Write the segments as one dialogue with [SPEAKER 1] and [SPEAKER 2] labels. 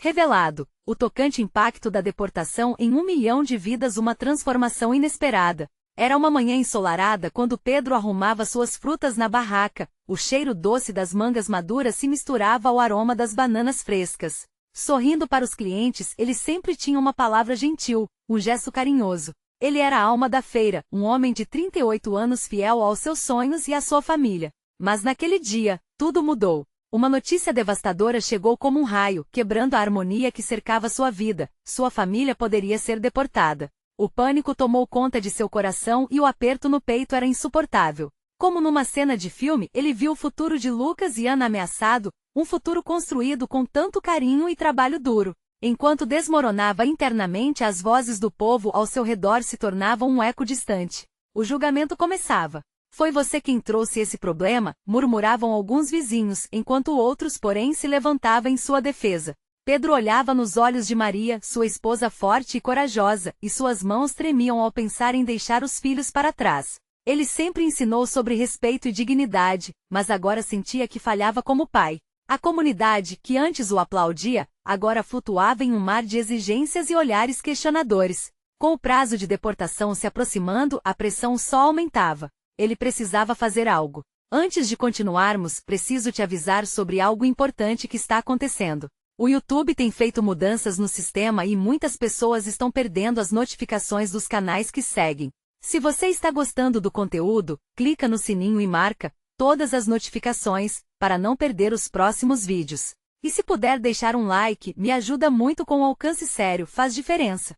[SPEAKER 1] Revelado, o tocante impacto da deportação em 1 milhão de vidas, uma transformação inesperada. Era uma manhã ensolarada quando Pedro arrumava suas frutas na barraca. O cheiro doce das mangas maduras se misturava ao aroma das bananas frescas. Sorrindo para os clientes, ele sempre tinha uma palavra gentil, um gesto carinhoso. Ele era a alma da feira, um homem de 38 anos fiel aos seus sonhos e à sua família. Mas naquele dia, tudo mudou. Uma notícia devastadora chegou como um raio, quebrando a harmonia que cercava sua vida. Sua família poderia ser deportada. O pânico tomou conta de seu coração e o aperto no peito era insuportável. Como numa cena de filme, ele viu o futuro de Lucas e Ana ameaçado, um futuro construído com tanto carinho e trabalho duro. Enquanto desmoronava internamente, as vozes do povo ao seu redor se tornavam um eco distante. O julgamento começava. Foi você quem trouxe esse problema, murmuravam alguns vizinhos, enquanto outros, porém, se levantavam em sua defesa. Pedro olhava nos olhos de Maria, sua esposa forte e corajosa, e suas mãos tremiam ao pensar em deixar os filhos para trás. Ele sempre ensinou sobre respeito e dignidade, mas agora sentia que falhava como pai. A comunidade, que antes o aplaudia, agora flutuava em um mar de exigências e olhares questionadores. Com o prazo de deportação se aproximando, a pressão só aumentava. Ele precisava fazer algo. Antes de continuarmos, preciso te avisar sobre algo importante que está acontecendo. O YouTube tem feito mudanças no sistema e muitas pessoas estão perdendo as notificações dos canais que seguem. Se você está gostando do conteúdo, clica no sininho e marca todas as notificações, para não perder os próximos vídeos. E se puder deixar um like, me ajuda muito com o alcance, sério, faz diferença.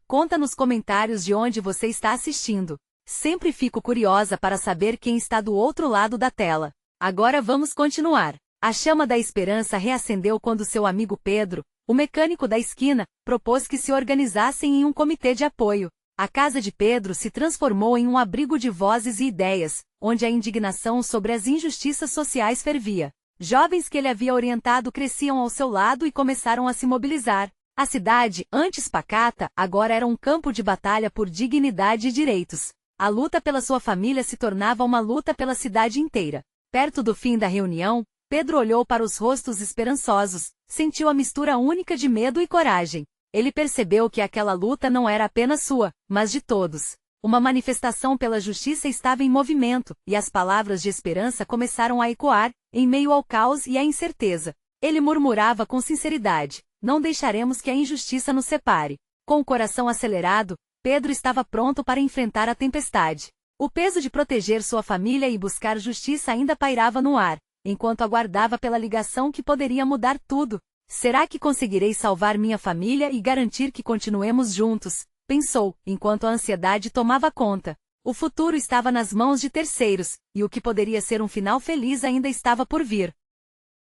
[SPEAKER 1] Conta nos comentários de onde você está assistindo. Sempre fico curiosa para saber quem está do outro lado da tela. Agora vamos continuar. A chama da esperança reacendeu quando seu amigo Pedro, o mecânico da esquina, propôs que se organizassem em um comitê de apoio. A casa de Pedro se transformou em um abrigo de vozes e ideias, onde a indignação sobre as injustiças sociais fervia. Jovens que ele havia orientado cresciam ao seu lado e começaram a se mobilizar. A cidade, antes pacata, agora era um campo de batalha por dignidade e direitos. A luta pela sua família se tornava uma luta pela cidade inteira. Perto do fim da reunião, Pedro olhou para os rostos esperançosos, sentiu a mistura única de medo e coragem. Ele percebeu que aquela luta não era apenas sua, mas de todos. Uma manifestação pela justiça estava em movimento, e as palavras de esperança começaram a ecoar, em meio ao caos e à incerteza. Ele murmurava com sinceridade: não deixaremos que a injustiça nos separe. Com o coração acelerado, Pedro estava pronto para enfrentar a tempestade. O peso de proteger sua família e buscar justiça ainda pairava no ar, enquanto aguardava pela ligação que poderia mudar tudo. Será que conseguirei salvar minha família e garantir que continuemos juntos? Pensou, enquanto a ansiedade tomava conta. O futuro estava nas mãos de terceiros, e o que poderia ser um final feliz ainda estava por vir.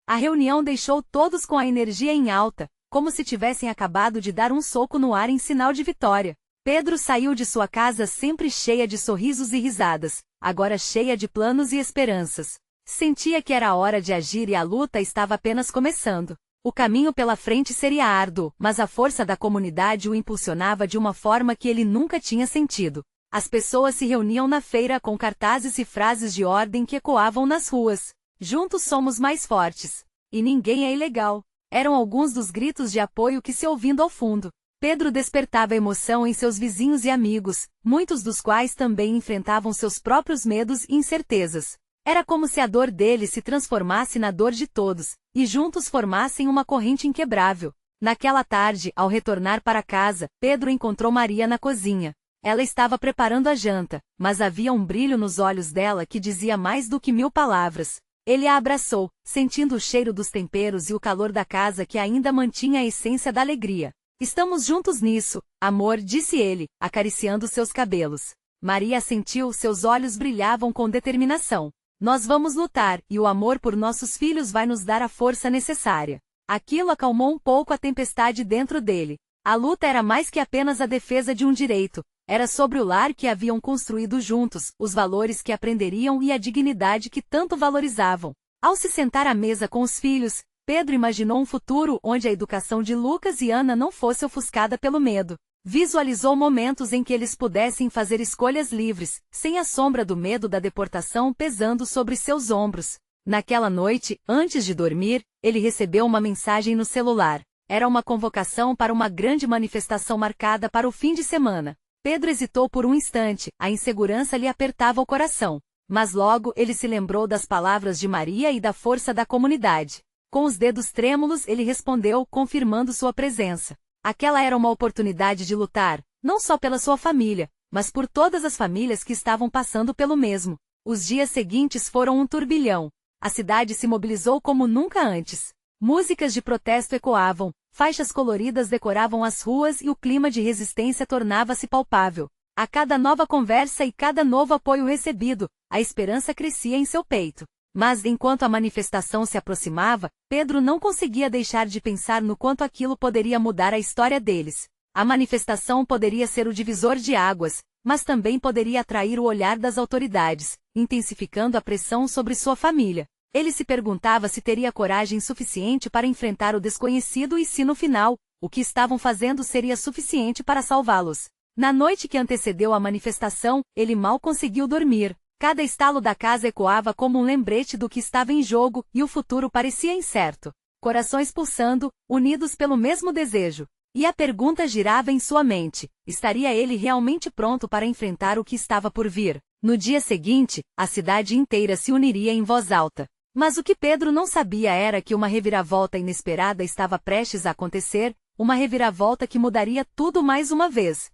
[SPEAKER 1] A reunião deixou todos com a energia em alta, como se tivessem acabado de dar um soco no ar em sinal de vitória. Pedro saiu de sua casa sempre cheia de sorrisos e risadas, agora cheia de planos e esperanças. Sentia que era a hora de agir e a luta estava apenas começando. O caminho pela frente seria árduo, mas a força da comunidade o impulsionava de uma forma que ele nunca tinha sentido. As pessoas se reuniam na feira com cartazes e frases de ordem que ecoavam nas ruas. Juntos somos mais fortes. E ninguém é ilegal. Eram alguns dos gritos de apoio que se ouvindo ao fundo. Pedro despertava emoção em seus vizinhos e amigos, muitos dos quais também enfrentavam seus próprios medos e incertezas. Era como se a dor dele se transformasse na dor de todos, e juntos formassem uma corrente inquebrável. Naquela tarde, ao retornar para casa, Pedro encontrou Maria na cozinha. Ela estava preparando a janta, mas havia um brilho nos olhos dela que dizia mais do que 1000 palavras. Ele a abraçou, sentindo o cheiro dos temperos e o calor da casa que ainda mantinha a essência da alegria. Estamos juntos nisso, amor, disse ele, acariciando seus cabelos. Maria assentiu, seus olhos brilhavam com determinação. Nós vamos lutar, e o amor por nossos filhos vai nos dar a força necessária. Aquilo acalmou um pouco a tempestade dentro dele. A luta era mais que apenas a defesa de um direito. Era sobre o lar que haviam construído juntos, os valores que aprenderiam e a dignidade que tanto valorizavam. Ao se sentar à mesa com os filhos, Pedro imaginou um futuro onde a educação de Lucas e Ana não fosse ofuscada pelo medo. Visualizou momentos em que eles pudessem fazer escolhas livres, sem a sombra do medo da deportação pesando sobre seus ombros. Naquela noite, antes de dormir, ele recebeu uma mensagem no celular. Era uma convocação para uma grande manifestação marcada para o fim de semana. Pedro hesitou por um instante, a insegurança lhe apertava o coração. Mas logo ele se lembrou das palavras de Maria e da força da comunidade. Com os dedos trêmulos ele respondeu, confirmando sua presença. Aquela era uma oportunidade de lutar, não só pela sua família, mas por todas as famílias que estavam passando pelo mesmo. Os dias seguintes foram um turbilhão. A cidade se mobilizou como nunca antes. Músicas de protesto ecoavam, faixas coloridas decoravam as ruas e o clima de resistência tornava-se palpável. A cada nova conversa e cada novo apoio recebido, a esperança crescia em seu peito. Mas enquanto a manifestação se aproximava, Pedro não conseguia deixar de pensar no quanto aquilo poderia mudar a história deles. A manifestação poderia ser o divisor de águas, mas também poderia atrair o olhar das autoridades, intensificando a pressão sobre sua família. Ele se perguntava se teria coragem suficiente para enfrentar o desconhecido e se no final, o que estavam fazendo seria suficiente para salvá-los. Na noite que antecedeu a manifestação, ele mal conseguiu dormir. Cada estalo da casa ecoava como um lembrete do que estava em jogo, e o futuro parecia incerto. Corações pulsando, unidos pelo mesmo desejo. E a pergunta girava em sua mente: estaria ele realmente pronto para enfrentar o que estava por vir? No dia seguinte, a cidade inteira se uniria em voz alta. Mas o que Pedro não sabia era que uma reviravolta inesperada estava prestes a acontecer, uma reviravolta que mudaria tudo mais uma vez.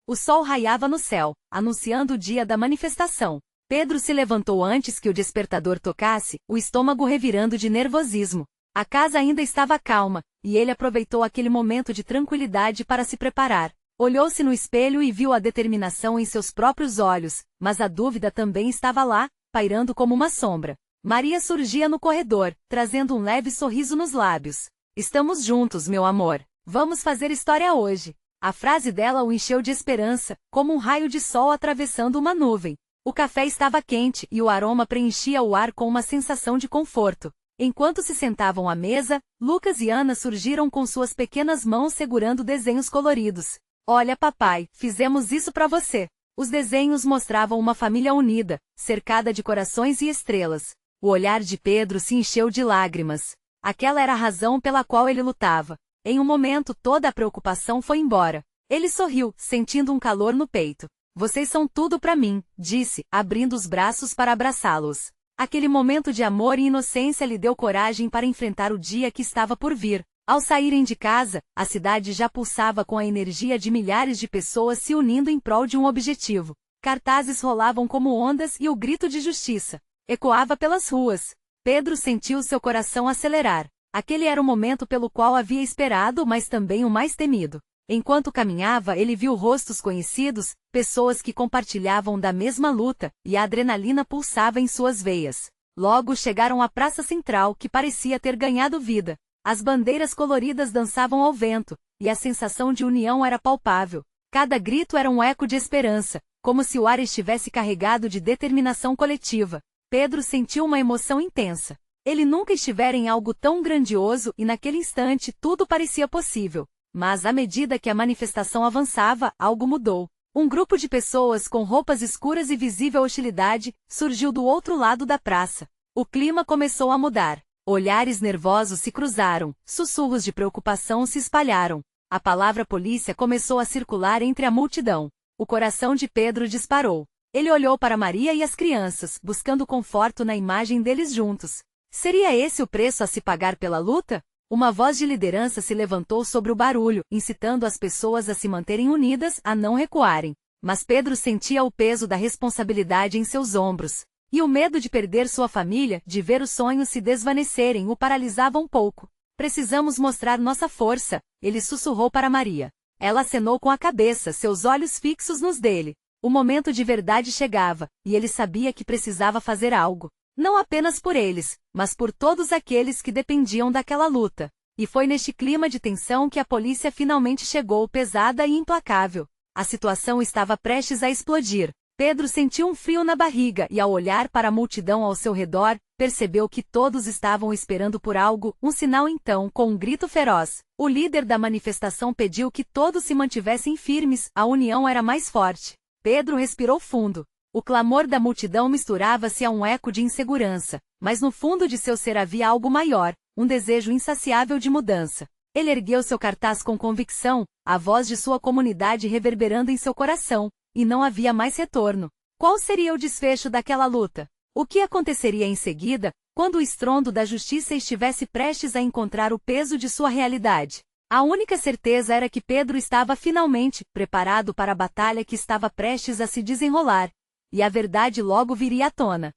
[SPEAKER 1] O sol raiava no céu, anunciando o dia da manifestação. Pedro se levantou antes que o despertador tocasse, o estômago revirando de nervosismo. A casa ainda estava calma, e ele aproveitou aquele momento de tranquilidade para se preparar. Olhou-se no espelho e viu a determinação em seus próprios olhos, mas a dúvida também estava lá, pairando como uma sombra. Maria surgia no corredor, trazendo um leve sorriso nos lábios. "Estamos juntos, meu amor. Vamos fazer história hoje." A frase dela o encheu de esperança, como um raio de sol atravessando uma nuvem. O café estava quente e o aroma preenchia o ar com uma sensação de conforto. Enquanto se sentavam à mesa, Lucas e Ana surgiram com suas pequenas mãos segurando desenhos coloridos. "Olha, papai, fizemos isso para você." Os desenhos mostravam uma família unida, cercada de corações e estrelas. O olhar de Pedro se encheu de lágrimas. Aquela era a razão pela qual ele lutava. Em um momento toda a preocupação foi embora. Ele sorriu, sentindo um calor no peito. "Vocês são tudo para mim", disse, abrindo os braços para abraçá-los. Aquele momento de amor e inocência lhe deu coragem para enfrentar o dia que estava por vir. Ao saírem de casa, a cidade já pulsava com a energia de milhares de pessoas se unindo em prol de um objetivo. Cartazes rolavam como ondas e o grito de justiça ecoava pelas ruas. Pedro sentiu seu coração acelerar. Aquele era o momento pelo qual havia esperado, mas também o mais temido. Enquanto caminhava, ele viu rostos conhecidos, pessoas que compartilhavam da mesma luta, e a adrenalina pulsava em suas veias. Logo chegaram à praça central, que parecia ter ganhado vida. As bandeiras coloridas dançavam ao vento, e a sensação de união era palpável. Cada grito era um eco de esperança, como se o ar estivesse carregado de determinação coletiva. Pedro sentiu uma emoção intensa. Ele nunca estivera em algo tão grandioso e naquele instante tudo parecia possível. Mas à medida que a manifestação avançava, algo mudou. Um grupo de pessoas com roupas escuras e visível hostilidade surgiu do outro lado da praça. O clima começou a mudar. Olhares nervosos se cruzaram, sussurros de preocupação se espalharam. A palavra polícia começou a circular entre a multidão. O coração de Pedro disparou. Ele olhou para Maria e as crianças, buscando conforto na imagem deles juntos. Seria esse o preço a se pagar pela luta? Uma voz de liderança se levantou sobre o barulho, incitando as pessoas a se manterem unidas, a não recuarem. Mas Pedro sentia o peso da responsabilidade em seus ombros. E o medo de perder sua família, de ver os sonhos se desvanecerem, o paralisava um pouco. "Precisamos mostrar nossa força", ele sussurrou para Maria. Ela acenou com a cabeça, seus olhos fixos nos dele. O momento de verdade chegava, e ele sabia que precisava fazer algo. Não apenas por eles, mas por todos aqueles que dependiam daquela luta. E foi neste clima de tensão que a polícia finalmente chegou, pesada e implacável. A situação estava prestes a explodir. Pedro sentiu um frio na barriga e, ao olhar para a multidão ao seu redor, percebeu que todos estavam esperando por algo, um sinal. Então, com um grito feroz, o líder da manifestação pediu que todos se mantivessem firmes, a união era mais forte. Pedro respirou fundo. O clamor da multidão misturava-se a um eco de insegurança, mas no fundo de seu ser havia algo maior, um desejo insaciável de mudança. Ele ergueu seu cartaz com convicção, a voz de sua comunidade reverberando em seu coração, e não havia mais retorno. Qual seria o desfecho daquela luta? O que aconteceria em seguida, quando o estrondo da justiça estivesse prestes a encontrar o peso de sua realidade? A única certeza era que Pedro estava finalmente preparado para a batalha que estava prestes a se desenrolar, e a verdade logo viria à tona.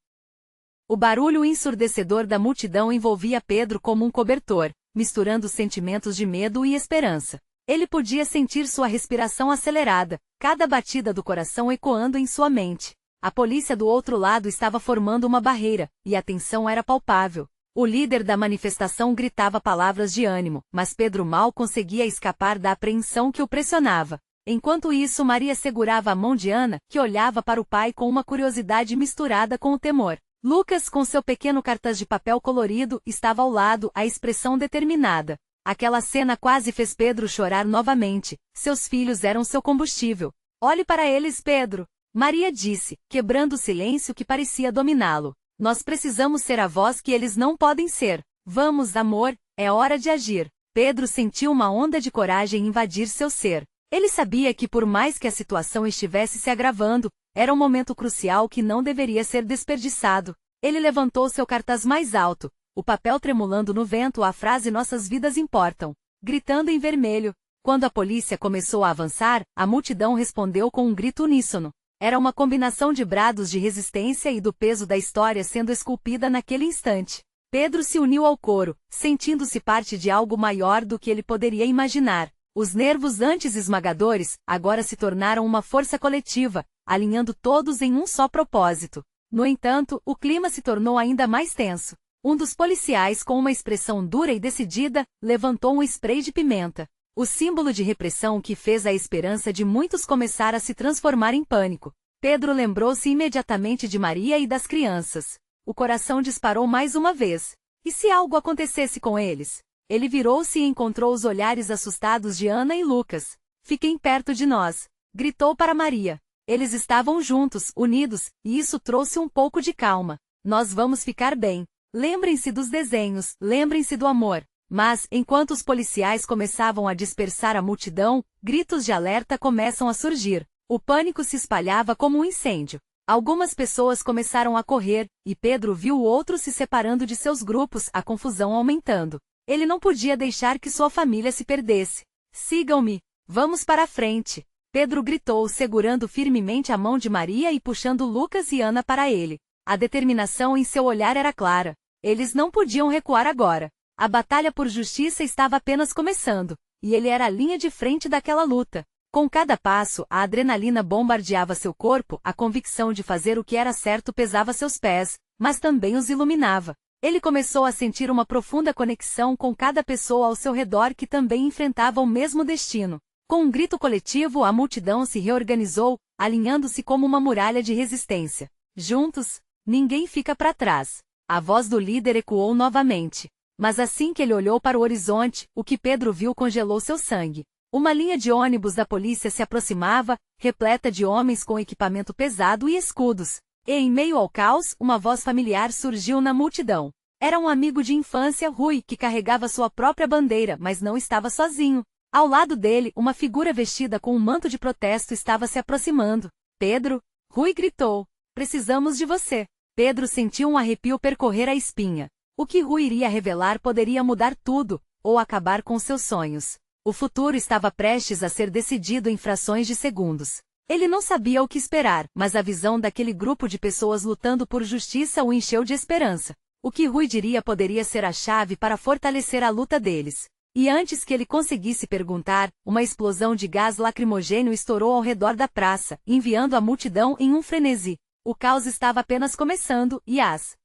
[SPEAKER 1] O barulho ensurdecedor da multidão envolvia Pedro como um cobertor, misturando sentimentos de medo e esperança. Ele podia sentir sua respiração acelerada, cada batida do coração ecoando em sua mente. A polícia do outro lado estava formando uma barreira, e a tensão era palpável. O líder da manifestação gritava palavras de ânimo, mas Pedro mal conseguia escapar da apreensão que o pressionava. Enquanto isso, Maria segurava a mão de Ana, que olhava para o pai com uma curiosidade misturada com o temor. Lucas, com seu pequeno cartaz de papel colorido, estava ao lado, a expressão determinada. Aquela cena quase fez Pedro chorar novamente. Seus filhos eram seu combustível. Olhe para eles, Pedro. Maria disse, quebrando o silêncio que parecia dominá-lo. Nós precisamos ser a voz que eles não podem ser. Vamos, amor, é hora de agir. Pedro sentiu uma onda de coragem invadir seu ser. Ele sabia que por mais que a situação estivesse se agravando, era um momento crucial que não deveria ser desperdiçado. Ele levantou seu cartaz mais alto, o papel tremulando no vento a frase "Nossas vidas importam", gritando em vermelho. Quando a polícia começou a avançar, a multidão respondeu com um grito uníssono. Era uma combinação de brados de resistência e do peso da história sendo esculpida naquele instante. Pedro se uniu ao coro, sentindo-se parte de algo maior do que ele poderia imaginar. Os nervos antes esmagadores, agora se tornaram uma força coletiva, alinhando todos em um só propósito. No entanto, o clima se tornou ainda mais tenso. Um dos policiais, com uma expressão dura e decidida, levantou um spray de pimenta. O símbolo de repressão que fez a esperança de muitos começar a se transformar em pânico. Pedro lembrou-se imediatamente de Maria e das crianças. O coração disparou mais uma vez. E se algo acontecesse com eles? Ele virou-se e encontrou os olhares assustados de Ana e Lucas. "Fiquem perto de nós", gritou para Maria. Eles estavam juntos, unidos, e isso trouxe um pouco de calma. "Nós vamos ficar bem. Lembrem-se dos desenhos, lembrem-se do amor." Mas, enquanto os policiais começavam a dispersar a multidão, gritos de alerta começam a surgir. O pânico se espalhava como um incêndio. Algumas pessoas começaram a correr, e Pedro viu outros se separando de seus grupos, a confusão aumentando. Ele não podia deixar que sua família se perdesse. "Sigam-me! Vamos para a frente!" Pedro gritou, segurando firmemente a mão de Maria e puxando Lucas e Ana para ele. A determinação em seu olhar era clara. Eles não podiam recuar agora. A batalha por justiça estava apenas começando, e ele era a linha de frente daquela luta. Com cada passo, a adrenalina bombardeava seu corpo, a convicção de fazer o que era certo pesava seus pés, mas também os iluminava. Ele começou a sentir uma profunda conexão com cada pessoa ao seu redor que também enfrentava o mesmo destino. Com um grito coletivo, a multidão se reorganizou, alinhando-se como uma muralha de resistência. "Juntos, ninguém fica para trás." A voz do líder ecoou novamente. Mas assim que ele olhou para o horizonte, o que Pedro viu congelou seu sangue. Uma linha de ônibus da polícia se aproximava, repleta de homens com equipamento pesado e escudos. E em meio ao caos, uma voz familiar surgiu na multidão. Era um amigo de infância, Rui, que carregava sua própria bandeira, mas não estava sozinho. Ao lado dele, uma figura vestida com um manto de protesto estava se aproximando. "Pedro!" Rui gritou. "Precisamos de você." Pedro sentiu um arrepio percorrer a espinha. O que Rui iria revelar poderia mudar tudo, ou acabar com seus sonhos. O futuro estava prestes a ser decidido em frações de segundos. Ele não sabia o que esperar, mas a visão daquele grupo de pessoas lutando por justiça o encheu de esperança. O que Rui diria poderia ser a chave para fortalecer a luta deles. E antes que ele conseguisse perguntar, uma explosão de gás lacrimogêneo estourou ao redor da praça, enviando a multidão em um frenesi. O caos estava apenas começando, e as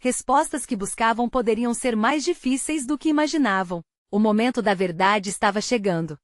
[SPEAKER 1] respostas que buscavam poderiam ser mais difíceis do que imaginavam. O momento da verdade estava chegando.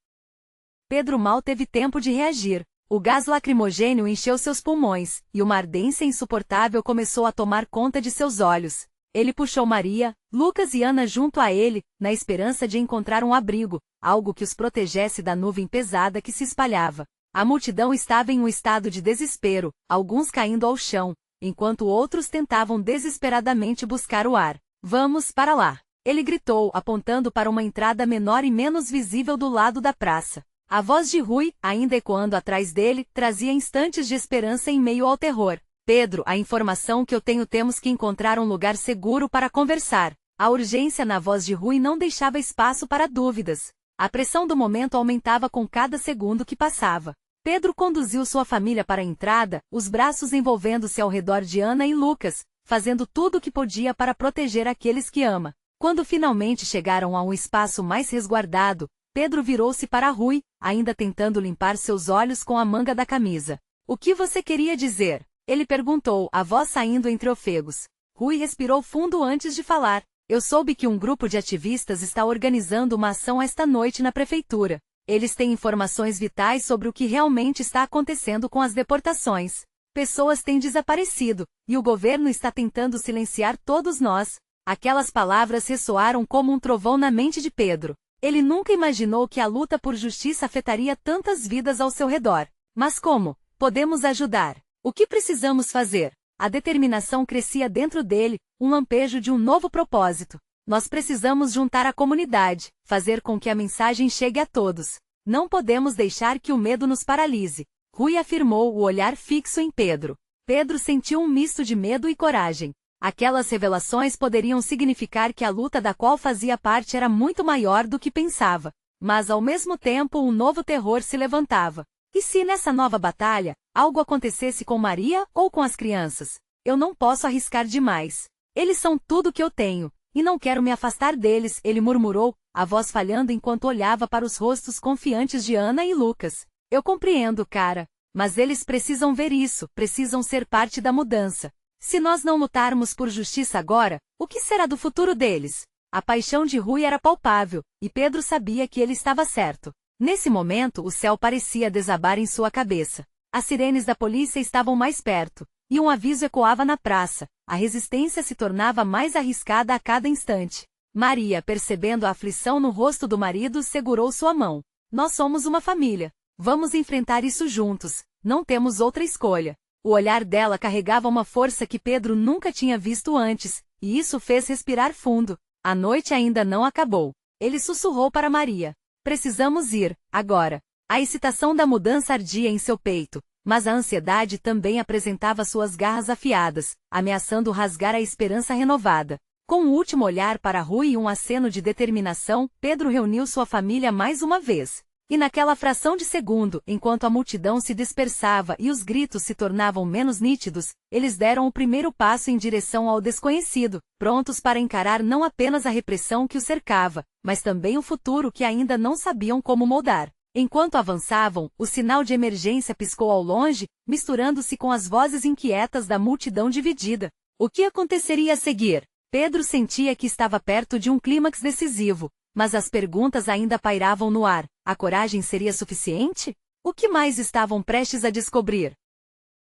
[SPEAKER 1] Pedro mal teve tempo de reagir. O gás lacrimogêneo encheu seus pulmões, e uma ardência insuportável começou a tomar conta de seus olhos. Ele puxou Maria, Lucas e Ana junto a ele, na esperança de encontrar um abrigo, algo que os protegesse da nuvem pesada que se espalhava. A multidão estava em um estado de desespero, alguns caindo ao chão, enquanto outros tentavam desesperadamente buscar o ar. "Vamos para lá!" Ele gritou, apontando para uma entrada menor e menos visível do lado da praça. A voz de Rui, ainda ecoando atrás dele, trazia instantes de esperança em meio ao terror. Pedro, a informação que eu tenho, temos que encontrar um lugar seguro para conversar. A urgência na voz de Rui não deixava espaço para dúvidas. A pressão do momento aumentava com cada segundo que passava. Pedro conduziu sua família para a entrada, os braços envolvendo-se ao redor de Ana e Lucas, fazendo tudo o que podia para proteger aqueles que ama. Quando finalmente chegaram a um espaço mais resguardado, Pedro virou-se para Rui, ainda tentando limpar seus olhos com a manga da camisa. O que você queria dizer? Ele perguntou, a voz saindo entre ofegos. Rui respirou fundo antes de falar. Eu soube que um grupo de ativistas está organizando uma ação esta noite na prefeitura. Eles têm informações vitais sobre o que realmente está acontecendo com as deportações. Pessoas têm desaparecido, e o governo está tentando silenciar todos nós. Aquelas palavras ressoaram como um trovão na mente de Pedro. Ele nunca imaginou que a luta por justiça afetaria tantas vidas ao seu redor. Mas como podemos ajudar? O que precisamos fazer? A determinação crescia dentro dele, um lampejo de um novo propósito. Nós precisamos juntar a comunidade, fazer com que a mensagem chegue a todos. Não podemos deixar que o medo nos paralise. Rui afirmou, o olhar fixo em Pedro. Pedro sentiu um misto de medo e coragem. Aquelas revelações poderiam significar que a luta da qual fazia parte era muito maior do que pensava. Mas ao mesmo tempo um novo terror se levantava. E se nessa nova batalha, algo acontecesse com Maria ou com as crianças? Eu não posso arriscar demais. Eles são tudo que eu tenho. E não quero me afastar deles, ele murmurou, a voz falhando enquanto olhava para os rostos confiantes de Ana e Lucas. Eu compreendo, cara. Mas eles precisam ver isso, precisam ser parte da mudança. Se nós não lutarmos por justiça agora, o que será do futuro deles? A paixão de Rui era palpável, e Pedro sabia que ele estava certo. Nesse momento, o céu parecia desabar em sua cabeça. As sirenes da polícia estavam mais perto, e um aviso ecoava na praça. A resistência se tornava mais arriscada a cada instante. Maria, percebendo a aflição no rosto do marido, segurou sua mão. Nós somos uma família. Vamos enfrentar isso juntos. Não temos outra escolha. O olhar dela carregava uma força que Pedro nunca tinha visto antes, e isso fez respirar fundo. A noite ainda não acabou. Ele sussurrou para Maria. Precisamos ir, agora. A excitação da mudança ardia em seu peito, mas a ansiedade também apresentava suas garras afiadas, ameaçando rasgar a esperança renovada. Com um último olhar para Rui e um aceno de determinação, Pedro reuniu sua família mais uma vez. E naquela fração de segundo, enquanto a multidão se dispersava e os gritos se tornavam menos nítidos, eles deram o primeiro passo em direção ao desconhecido, prontos para encarar não apenas a repressão que os cercava, mas também o futuro que ainda não sabiam como moldar. Enquanto avançavam, o sinal de emergência piscou ao longe, misturando-se com as vozes inquietas da multidão dividida. O que aconteceria a seguir? Pedro sentia que estava perto de um clímax decisivo, mas as perguntas ainda pairavam no ar. A coragem seria suficiente? O que mais estavam prestes a descobrir?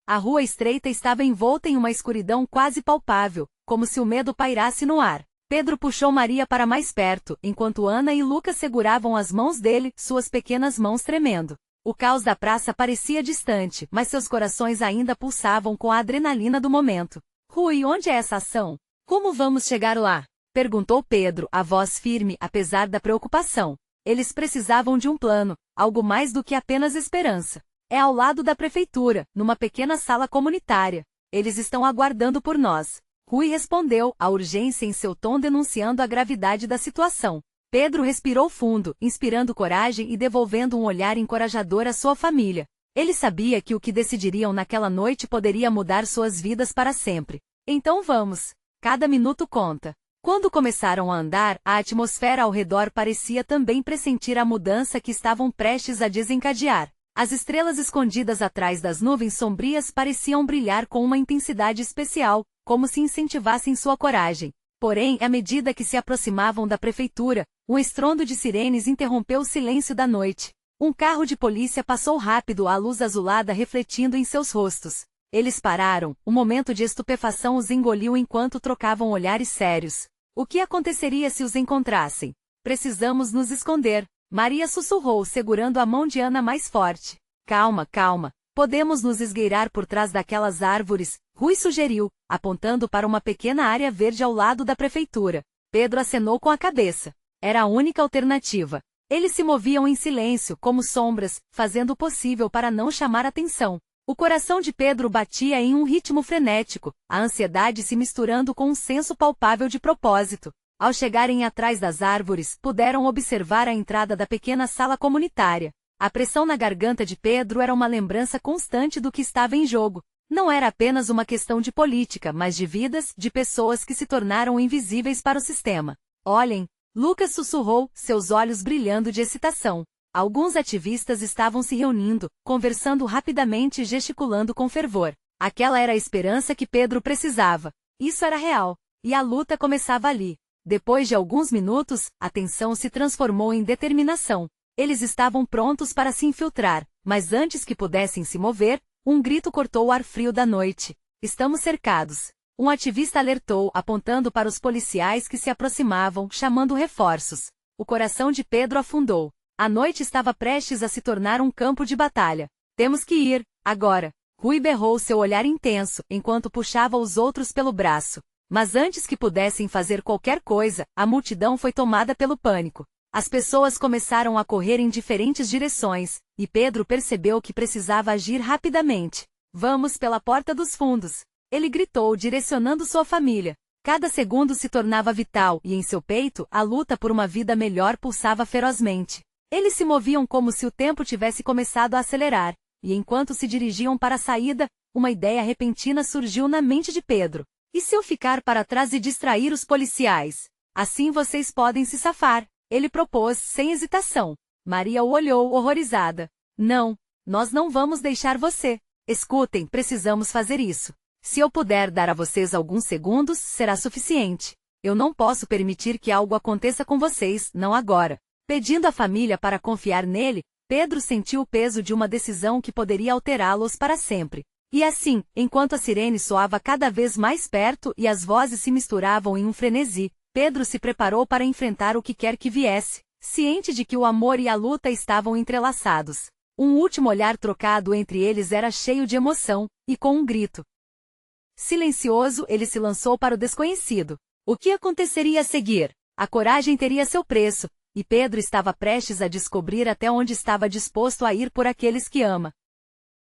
[SPEAKER 1] A rua estreita estava envolta em uma escuridão quase palpável, como se o medo pairasse no ar. Pedro puxou Maria para mais perto, enquanto Ana e Lucas seguravam as mãos dele, suas pequenas mãos tremendo. O caos da praça parecia distante, mas seus corações ainda pulsavam com a adrenalina do momento. Rui, onde é essa ação? Como vamos chegar lá? Perguntou Pedro, a voz firme, apesar da preocupação. Eles precisavam de um plano, algo mais do que apenas esperança. É ao lado da prefeitura, numa pequena sala comunitária. Eles estão aguardando por nós. Rui respondeu, a urgência em seu tom denunciando a gravidade da situação. Pedro respirou fundo, inspirando coragem e devolvendo um olhar encorajador à sua família. Ele sabia que o que decidiriam naquela noite poderia mudar suas vidas para sempre. Então vamos. Cada minuto conta. Quando começaram a andar, a atmosfera ao redor parecia também pressentir a mudança que estavam prestes a desencadear. As estrelas escondidas atrás das nuvens sombrias pareciam brilhar com uma intensidade especial, como se incentivassem sua coragem. Porém, à medida que se aproximavam da prefeitura, um estrondo de sirenes interrompeu o silêncio da noite. Um carro de polícia passou rápido, a luz azulada refletindo em seus rostos. Eles pararam, um momento de estupefação os engoliu enquanto trocavam olhares sérios. O que aconteceria se os encontrassem? Precisamos nos esconder. Maria sussurrou, segurando a mão de Ana mais forte. Calma, calma. Podemos nos esgueirar por trás daquelas árvores, Rui sugeriu, apontando para uma pequena área verde ao lado da prefeitura. Pedro acenou com a cabeça. Era a única alternativa. Eles se moviam em silêncio, como sombras, fazendo o possível para não chamar atenção. O coração de Pedro batia em um ritmo frenético, a ansiedade se misturando com um senso palpável de propósito. Ao chegarem atrás das árvores, puderam observar a entrada da pequena sala comunitária. A pressão na garganta de Pedro era uma lembrança constante do que estava em jogo. Não era apenas uma questão de política, mas de vidas, de pessoas que se tornaram invisíveis para o sistema. Olhem, Lucas sussurrou, seus olhos brilhando de excitação. Alguns ativistas estavam se reunindo, conversando rapidamente e gesticulando com fervor. Aquela era a esperança que Pedro precisava. Isso era real. E a luta começava ali. Depois de alguns minutos, a tensão se transformou em determinação. Eles estavam prontos para se infiltrar, mas antes que pudessem se mover, um grito cortou o ar frio da noite. Estamos cercados. Um ativista alertou, apontando para os policiais que se aproximavam, chamando reforços. O coração de Pedro afundou. A noite estava prestes a se tornar um campo de batalha. Temos que ir, agora. Rui berrou seu olhar intenso, enquanto puxava os outros pelo braço. Mas antes que pudessem fazer qualquer coisa, a multidão foi tomada pelo pânico. As pessoas começaram a correr em diferentes direções, e Pedro percebeu que precisava agir rapidamente. Vamos pela porta dos fundos. Ele gritou, direcionando sua família. Cada segundo se tornava vital, e em seu peito, a luta por uma vida melhor pulsava ferozmente. Eles se moviam como se o tempo tivesse começado a acelerar, e enquanto se dirigiam para a saída, uma ideia repentina surgiu na mente de Pedro. E se eu ficar para trás e distrair os policiais? Assim vocês podem se safar. Ele propôs, sem hesitação. Maria o olhou, horrorizada. Não, nós não vamos deixar você. Escutem, precisamos fazer isso. Se eu puder dar a vocês alguns segundos, será suficiente. Eu não posso permitir que algo aconteça com vocês, não agora. Pedindo à família para confiar nele, Pedro sentiu o peso de uma decisão que poderia alterá-los para sempre. E assim, enquanto a sirene soava cada vez mais perto e as vozes se misturavam em um frenesi, Pedro se preparou para enfrentar o que quer que viesse, ciente de que o amor e a luta estavam entrelaçados. Um último olhar trocado entre eles era cheio de emoção, e com um grito silencioso ele se lançou para o desconhecido. O que aconteceria a seguir? A coragem teria seu preço, e Pedro estava prestes a descobrir até onde estava disposto a ir por aqueles que ama.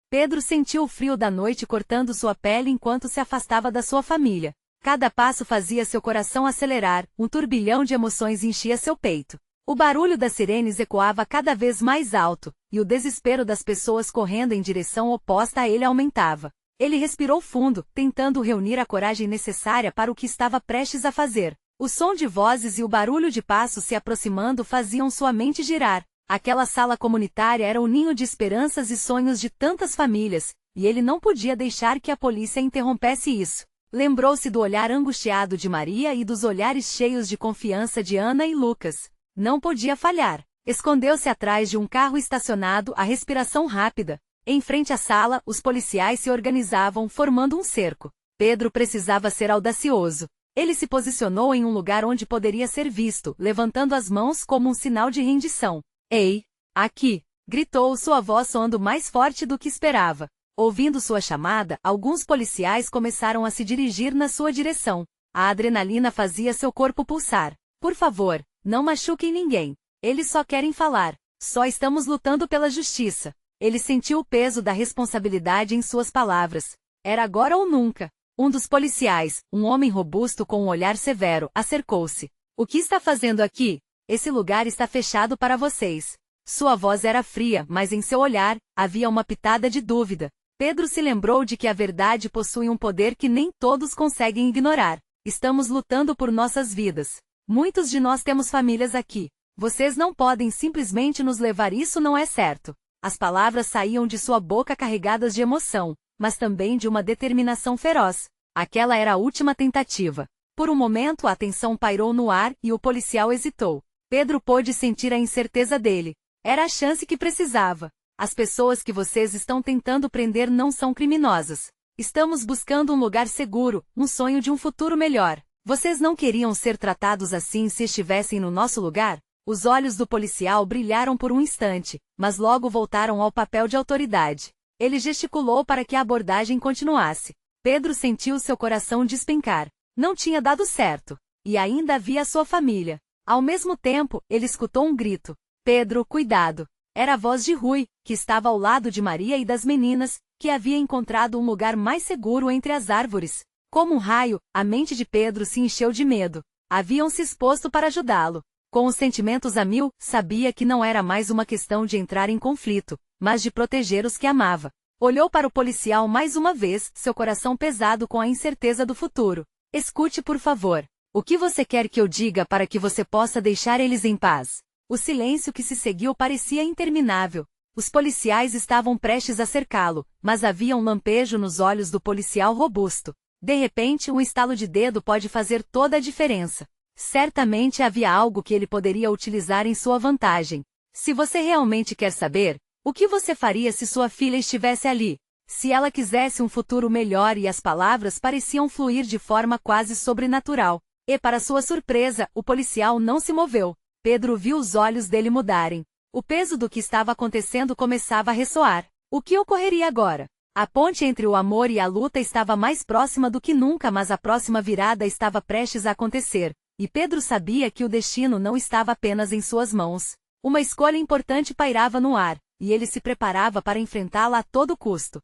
[SPEAKER 1] Pedro sentiu o frio da noite cortando sua pele enquanto se afastava da sua família. Cada passo fazia seu coração acelerar, um turbilhão de emoções enchia seu peito. O barulho das sirenes ecoava cada vez mais alto, e o desespero das pessoas correndo em direção oposta a ele aumentava. Ele respirou fundo, tentando reunir a coragem necessária para o que estava prestes a fazer. O som de vozes e o barulho de passos se aproximando faziam sua mente girar. Aquela sala comunitária era o ninho de esperanças e sonhos de tantas famílias, e ele não podia deixar que a polícia interrompesse isso. Lembrou-se do olhar angustiado de Maria e dos olhares cheios de confiança de Ana e Lucas. Não podia falhar. Escondeu-se atrás de um carro estacionado, a respiração rápida. Em frente à sala, os policiais se organizavam, formando um cerco. Pedro precisava ser audacioso. Ele se posicionou em um lugar onde poderia ser visto, levantando as mãos como um sinal de rendição. Ei, aqui! Gritou, sua voz soando mais forte do que esperava. Ouvindo sua chamada, alguns policiais começaram a se dirigir na sua direção. A adrenalina fazia seu corpo pulsar. Por favor, não machuquem ninguém. Eles só querem falar. Só estamos lutando pela justiça. Ele sentiu o peso da responsabilidade em suas palavras. Era agora ou nunca. Um dos policiais, um homem robusto com um olhar severo, acercou-se. O que está fazendo aqui? Esse lugar está fechado para vocês. Sua voz era fria, mas em seu olhar, havia uma pitada de dúvida. Pedro se lembrou de que a verdade possui um poder que nem todos conseguem ignorar. Estamos lutando por nossas vidas. Muitos de nós temos famílias aqui. Vocês não podem simplesmente nos levar, isso não é certo. As palavras saíam de sua boca carregadas de emoção, mas também de uma determinação feroz. Aquela era a última tentativa. Por um momento a tensão pairou no ar e o policial hesitou. Pedro pôde sentir a incerteza dele. Era a chance que precisava. As pessoas que vocês estão tentando prender não são criminosas. Estamos buscando um lugar seguro, um sonho de um futuro melhor. Vocês não queriam ser tratados assim se estivessem no nosso lugar? Os olhos do policial brilharam por um instante, mas logo voltaram ao papel de autoridade. Ele gesticulou para que a abordagem continuasse. Pedro sentiu seu coração despencar. Não tinha dado certo. e ainda havia sua família. Ao mesmo tempo, ele escutou um grito. Pedro, cuidado! Era a voz de Rui, que estava ao lado de Maria e das meninas, que havia encontrado um lugar mais seguro entre as árvores. Como um raio, a mente de Pedro se encheu de medo. Haviam se exposto para ajudá-lo. Com os sentimentos a mil, sabia que não era mais uma questão de entrar em conflito, mas de proteger os que amava. Olhou para o policial mais uma vez, seu coração pesado com a incerteza do futuro. Escute, por favor. O que você quer que eu diga para que você possa deixar eles em paz? O silêncio que se seguiu parecia interminável. Os policiais estavam prestes a cercá-lo, mas havia um lampejo nos olhos do policial robusto. De repente, um estalo de dedo pode fazer toda a diferença. Certamente havia algo que ele poderia utilizar em sua vantagem. Se você realmente quer saber, o que você faria se sua filha estivesse ali? Se ela quisesse um futuro melhor e as palavras pareciam fluir de forma quase sobrenatural. E para sua surpresa, o policial não se moveu. Pedro viu os olhos dele mudarem. O peso do que estava acontecendo começava a ressoar. O que ocorreria agora? A ponte entre o amor e a luta estava mais próxima do que nunca, mas a próxima virada estava prestes a acontecer. E Pedro sabia que o destino não estava apenas em suas mãos. Uma escolha importante pairava no ar, e ele se preparava para enfrentá-la a todo custo.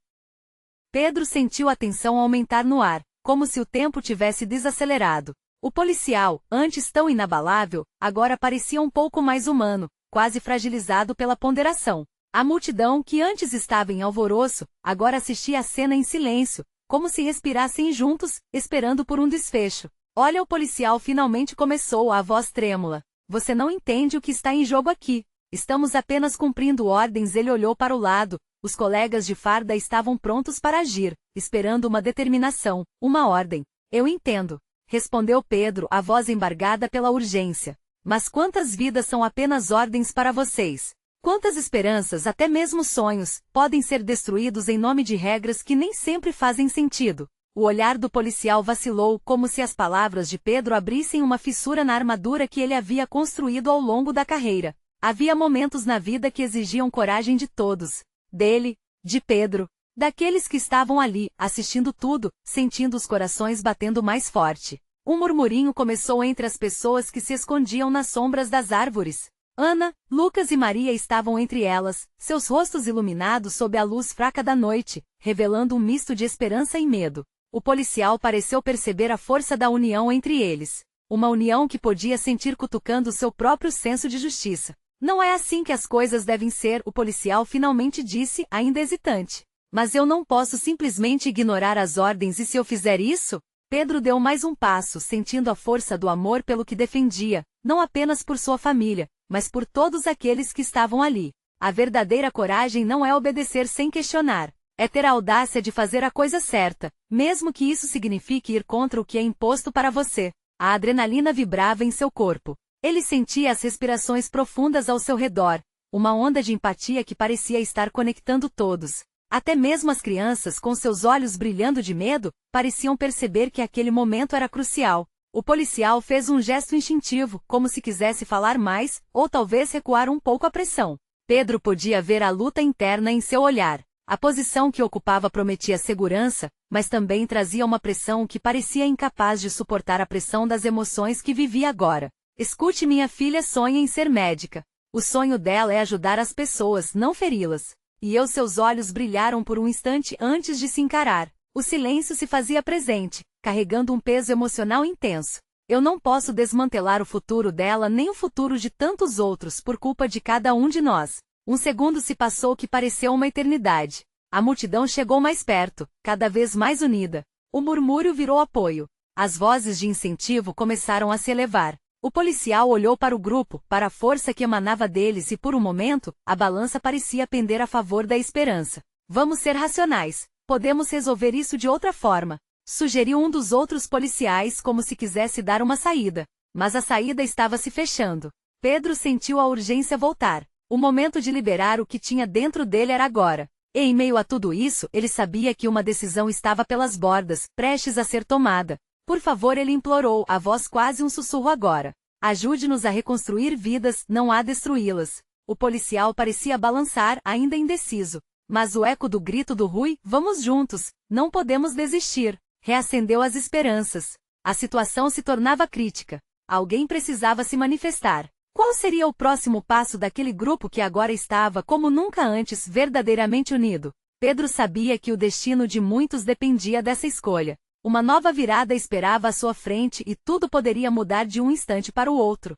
[SPEAKER 1] Pedro sentiu a tensão aumentar no ar, como se o tempo tivesse desacelerado. O policial, antes tão inabalável, agora parecia um pouco mais humano, quase fragilizado pela ponderação. A multidão, que antes estava em alvoroço, agora assistia à cena em silêncio, como se respirassem juntos, esperando por um desfecho. Olha, o policial finalmente começou, a voz trêmula. Você não entende o que está em jogo aqui. Estamos apenas cumprindo ordens. Ele olhou para o lado. Os colegas de farda estavam prontos para agir, esperando uma determinação, uma ordem. Eu entendo, respondeu Pedro, a voz embargada pela urgência. Mas quantas vidas são apenas ordens para vocês? Quantas esperanças, até mesmo sonhos, podem ser destruídos em nome de regras que nem sempre fazem sentido? O olhar do policial vacilou, como se as palavras de Pedro abrissem uma fissura na armadura que ele havia construído ao longo da carreira. Havia momentos na vida que exigiam coragem de todos. Dele, de Pedro, daqueles que estavam ali, assistindo tudo, sentindo os corações batendo mais forte. Um murmurinho começou entre as pessoas que se escondiam nas sombras das árvores. Ana, Lucas e Maria estavam entre elas, seus rostos iluminados sob a luz fraca da noite, revelando um misto de esperança e medo. O policial pareceu perceber a força da união entre eles. Uma união que podia sentir cutucando seu próprio senso de justiça. Não é assim que as coisas devem ser, o policial finalmente disse, ainda hesitante. Mas eu não posso simplesmente ignorar as ordens, e se eu fizer isso? Pedro deu mais um passo, sentindo a força do amor pelo que defendia, não apenas por sua família, mas por todos aqueles que estavam ali. A verdadeira coragem não é obedecer sem questionar. É ter a audácia de fazer a coisa certa, mesmo que isso signifique ir contra o que é imposto para você. A adrenalina vibrava em seu corpo. Ele sentia as respirações profundas ao seu redor, uma onda de empatia que parecia estar conectando todos. Até mesmo as crianças, com seus olhos brilhando de medo, pareciam perceber que aquele momento era crucial. O policial fez um gesto instintivo, como se quisesse falar mais, ou talvez recuar um pouco a pressão. Pedro podia ver a luta interna em seu olhar. A posição que ocupava prometia segurança, mas também trazia uma pressão que parecia incapaz de suportar a pressão das emoções que vivia agora. Escute, minha filha sonha em ser médica. O sonho dela é ajudar as pessoas, não feri-las. E seus olhos brilharam por um instante antes de se encarar. O silêncio se fazia presente, carregando um peso emocional intenso. Eu não posso desmantelar o futuro dela nem o futuro de tantos outros por culpa de cada um de nós. Um segundo se passou que pareceu uma eternidade. A multidão chegou mais perto, cada vez mais unida. O murmúrio virou apoio. As vozes de incentivo começaram a se elevar. O policial olhou para o grupo, para a força que emanava deles, e por um momento, a balança parecia pender a favor da esperança. Vamos ser racionais. Podemos resolver isso de outra forma, sugeriu um dos outros policiais, como se quisesse dar uma saída. Mas a saída estava se fechando. Pedro sentiu a urgência voltar. O momento de liberar o que tinha dentro dele era agora. E em meio a tudo isso, ele sabia que uma decisão estava pelas bordas, prestes a ser tomada. Por favor, ele implorou, a voz quase um sussurro agora. Ajude-nos a reconstruir vidas, não a destruí-las. O policial parecia balançar, ainda indeciso. Mas o eco do grito do Rui, vamos juntos, não podemos desistir, reacendeu as esperanças. A situação se tornava crítica. Alguém precisava se manifestar. Qual seria o próximo passo daquele grupo que agora estava, como nunca antes, verdadeiramente unido? Pedro sabia que o destino de muitos dependia dessa escolha. Uma nova virada esperava à sua frente e tudo poderia mudar de um instante para o outro.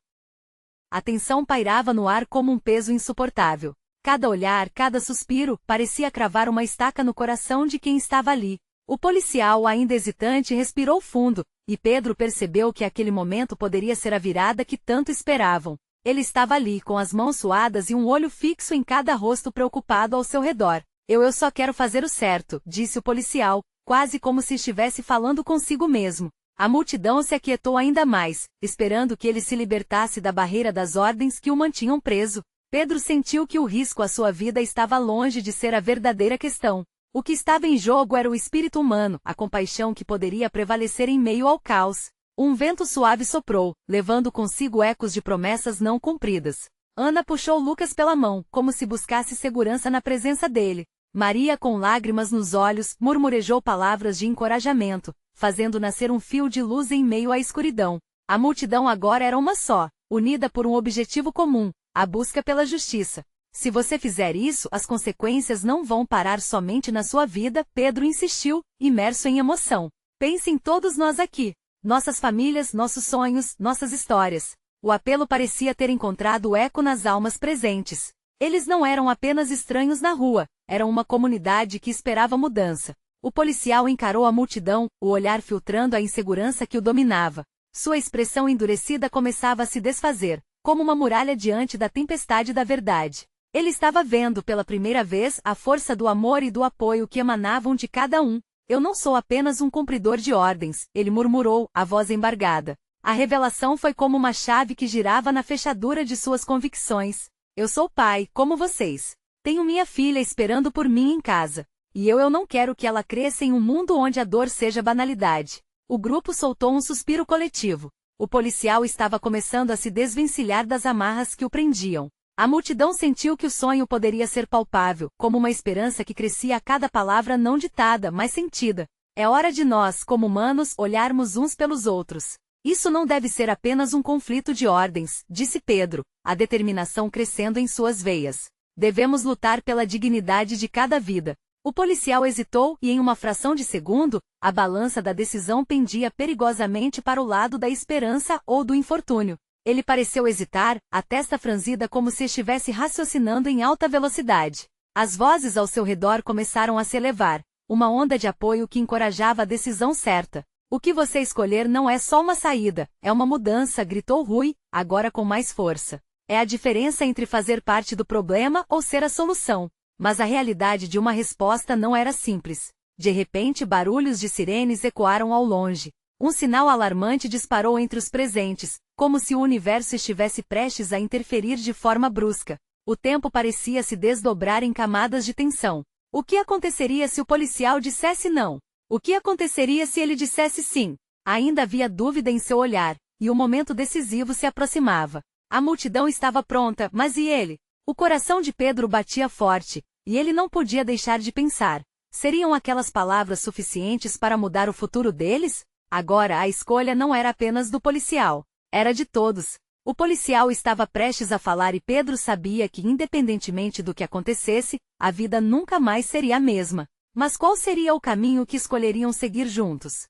[SPEAKER 1] A tensão pairava no ar como um peso insuportável. Cada olhar, cada suspiro, parecia cravar uma estaca no coração de quem estava ali. O policial, ainda hesitante, respirou fundo, e Pedro percebeu que aquele momento poderia ser a virada que tanto esperavam. Ele estava ali, com as mãos suadas e um olho fixo em cada rosto preocupado ao seu redor. Eu só quero fazer o certo, disse o policial, quase como se estivesse falando consigo mesmo. A multidão se aquietou ainda mais, esperando que ele se libertasse da barreira das ordens que o mantinham preso. Pedro sentiu que o risco à sua vida estava longe de ser a verdadeira questão. O que estava em jogo era o espírito humano, a compaixão que poderia prevalecer em meio ao caos. Um vento suave soprou, levando consigo ecos de promessas não cumpridas. Ana puxou Lucas pela mão, como se buscasse segurança na presença dele. Maria, com lágrimas nos olhos, murmurejou palavras de encorajamento, fazendo nascer um fio de luz em meio à escuridão. A multidão agora era uma só, unida por um objetivo comum, a busca pela justiça. Se você fizer isso, as consequências não vão parar somente na sua vida, Pedro insistiu, imerso em emoção. Pense em todos nós aqui. Nossas famílias, nossos sonhos, nossas histórias. O apelo parecia ter encontrado eco nas almas presentes. Eles não eram apenas estranhos na rua, eram uma comunidade que esperava mudança. O policial encarou a multidão, o olhar filtrando a insegurança que o dominava. Sua expressão endurecida começava a se desfazer, como uma muralha diante da tempestade da verdade. Ele estava vendo pela primeira vez a força do amor e do apoio que emanavam de cada um. Eu não sou apenas um cumpridor de ordens, ele murmurou, a voz embargada. A revelação foi como uma chave que girava na fechadura de suas convicções. Eu sou pai, como vocês. Tenho minha filha esperando por mim em casa. E eu não quero que ela cresça em um mundo onde a dor seja banalidade. O grupo soltou um suspiro coletivo. O policial estava começando a se desvencilhar das amarras que o prendiam. A multidão sentiu que o sonho poderia ser palpável, como uma esperança que crescia a cada palavra não ditada, mas sentida. É hora de nós, como humanos, olharmos uns pelos outros. Isso não deve ser apenas um conflito de ordens, disse Pedro, a determinação crescendo em suas veias. Devemos lutar pela dignidade de cada vida. O policial hesitou e, em uma fração de segundo, a balança da decisão pendia perigosamente para o lado da esperança ou do infortúnio. Ele pareceu hesitar, a testa franzida como se estivesse raciocinando em alta velocidade. As vozes ao seu redor começaram a se elevar, uma onda de apoio que encorajava a decisão certa. O que você escolher não é só uma saída, é uma mudança, gritou Rui, agora com mais força. É a diferença entre fazer parte do problema ou ser a solução. Mas a realidade de uma resposta não era simples. De repente, barulhos de sirenes ecoaram ao longe. Um sinal alarmante disparou entre os presentes, como se o universo estivesse prestes a interferir de forma brusca. O tempo parecia se desdobrar em camadas de tensão. O que aconteceria se o policial dissesse não? O que aconteceria se ele dissesse sim? Ainda havia dúvida em seu olhar, e o momento decisivo se aproximava. A multidão estava pronta, mas e ele? O coração de Pedro batia forte, e ele não podia deixar de pensar. Seriam aquelas palavras suficientes para mudar o futuro deles? Agora a escolha não era apenas do policial, era de todos. O policial estava prestes a falar e Pedro sabia que, independentemente do que acontecesse, a vida nunca mais seria a mesma. Mas qual seria o caminho que escolheriam seguir juntos?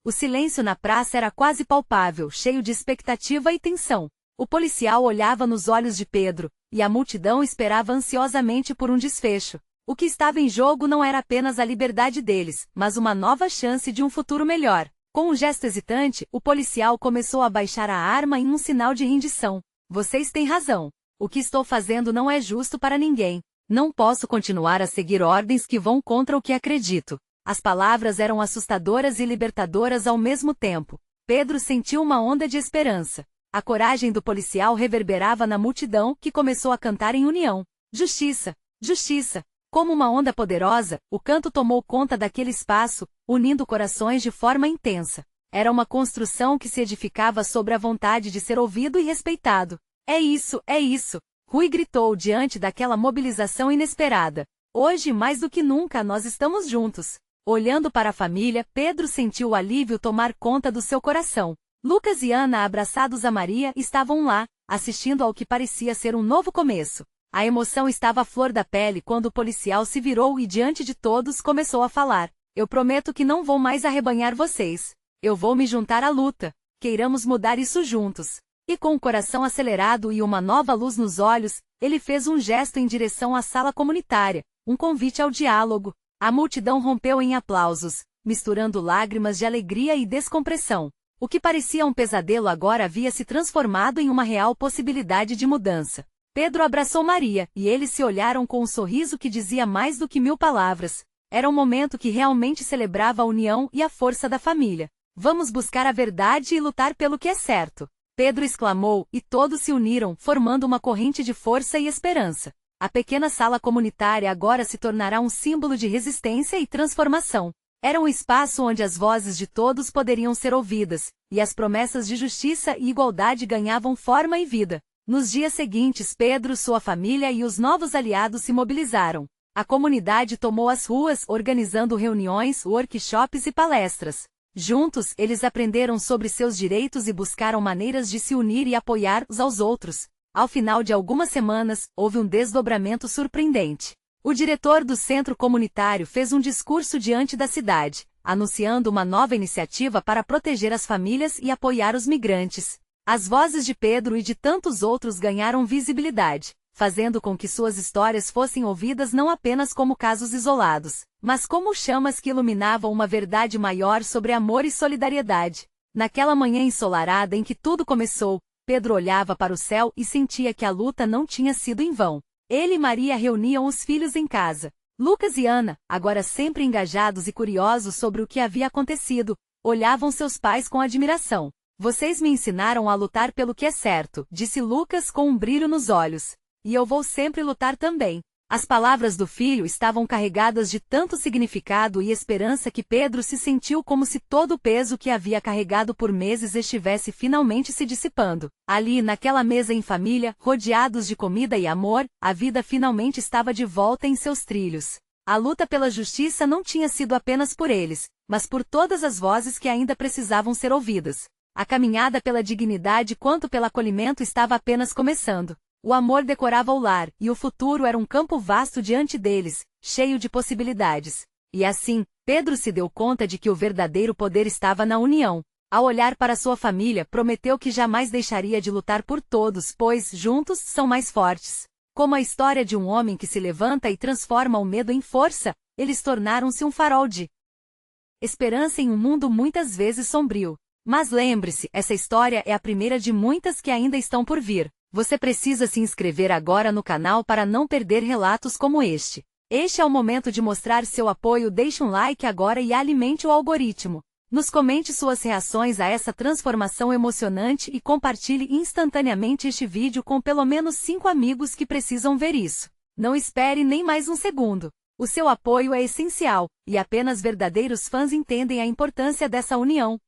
[SPEAKER 1] O silêncio na praça era quase palpável, cheio de expectativa e tensão. O policial olhava nos olhos de Pedro, e a multidão esperava ansiosamente por um desfecho. O que estava em jogo não era apenas a liberdade deles, mas uma nova chance de um futuro melhor. Com um gesto hesitante, o policial começou a baixar a arma em um sinal de rendição. Vocês têm razão. O que estou fazendo não é justo para ninguém. Não posso continuar a seguir ordens que vão contra o que acredito. As palavras eram assustadoras e libertadoras ao mesmo tempo. Pedro sentiu uma onda de esperança. A coragem do policial reverberava na multidão, que começou a cantar em união. Justiça! Justiça! Como uma onda poderosa, o canto tomou conta daquele espaço, unindo corações de forma intensa. Era uma construção que se edificava sobre a vontade de ser ouvido e respeitado. É isso, é isso! Rui gritou diante daquela mobilização inesperada. Hoje mais do que nunca nós estamos juntos. Olhando para a família, Pedro sentiu o alívio tomar conta do seu coração. Lucas e Ana, abraçados a Maria, estavam lá, assistindo ao que parecia ser um novo começo. A emoção estava à flor da pele quando o policial se virou e diante de todos começou a falar. Eu prometo que não vou mais arrebanhar vocês. Eu vou me juntar à luta. Queiramos mudar isso juntos. E com o coração acelerado e uma nova luz nos olhos, ele fez um gesto em direção à sala comunitária, um convite ao diálogo. A multidão rompeu em aplausos, misturando lágrimas de alegria e descompressão. O que parecia um pesadelo agora havia se transformado em uma real possibilidade de mudança. Pedro abraçou Maria, e eles se olharam com um sorriso que dizia mais do que 1000 palavras. Era um momento que realmente celebrava a união e a força da família. Vamos buscar a verdade e lutar pelo que é certo. Pedro exclamou, e todos se uniram, formando uma corrente de força e esperança. A pequena sala comunitária agora se tornará um símbolo de resistência e transformação. Era um espaço onde as vozes de todos poderiam ser ouvidas, e as promessas de justiça e igualdade ganhavam forma e vida. Nos dias seguintes, Pedro, sua família e os novos aliados se mobilizaram. A comunidade tomou as ruas, organizando reuniões, workshops e palestras. Juntos, eles aprenderam sobre seus direitos e buscaram maneiras de se unir e apoiar uns aos outros. Ao final de algumas semanas, houve um desdobramento surpreendente. O diretor do centro comunitário fez um discurso diante da cidade, anunciando uma nova iniciativa para proteger as famílias e apoiar os migrantes. As vozes de Pedro e de tantos outros ganharam visibilidade, fazendo com que suas histórias fossem ouvidas não apenas como casos isolados, mas como chamas que iluminavam uma verdade maior sobre amor e solidariedade. Naquela manhã ensolarada em que tudo começou, Pedro olhava para o céu e sentia que a luta não tinha sido em vão. Ele e Maria reuniam os filhos em casa. Lucas e Ana, agora sempre engajados e curiosos sobre o que havia acontecido, olhavam seus pais com admiração. Vocês me ensinaram a lutar pelo que é certo, disse Lucas com um brilho nos olhos. E eu vou sempre lutar também. As palavras do filho estavam carregadas de tanto significado e esperança que Pedro se sentiu como se todo o peso que havia carregado por meses estivesse finalmente se dissipando. Ali, naquela mesa em família, rodeados de comida e amor, a vida finalmente estava de volta em seus trilhos. A luta pela justiça não tinha sido apenas por eles, mas por todas as vozes que ainda precisavam ser ouvidas. A caminhada pela dignidade quanto pelo acolhimento estava apenas começando. O amor decorava o lar, e o futuro era um campo vasto diante deles, cheio de possibilidades. E assim, Pedro se deu conta de que o verdadeiro poder estava na união. Ao olhar para sua família, prometeu que jamais deixaria de lutar por todos, pois, juntos, são mais fortes. Como a história de um homem que se levanta e transforma o medo em força, eles tornaram-se um farol de esperança em um mundo muitas vezes sombrio. Mas lembre-se, essa história é a primeira de muitas que ainda estão por vir. Você precisa se inscrever agora no canal para não perder relatos como este. Este é o momento de mostrar seu apoio. Deixe um like agora e alimente o algoritmo. Nos comente suas reações a essa transformação emocionante e compartilhe instantaneamente este vídeo com pelo menos 5 amigos que precisam ver isso. Não espere nem mais um segundo. O seu apoio é essencial, e apenas verdadeiros fãs entendem a importância dessa união.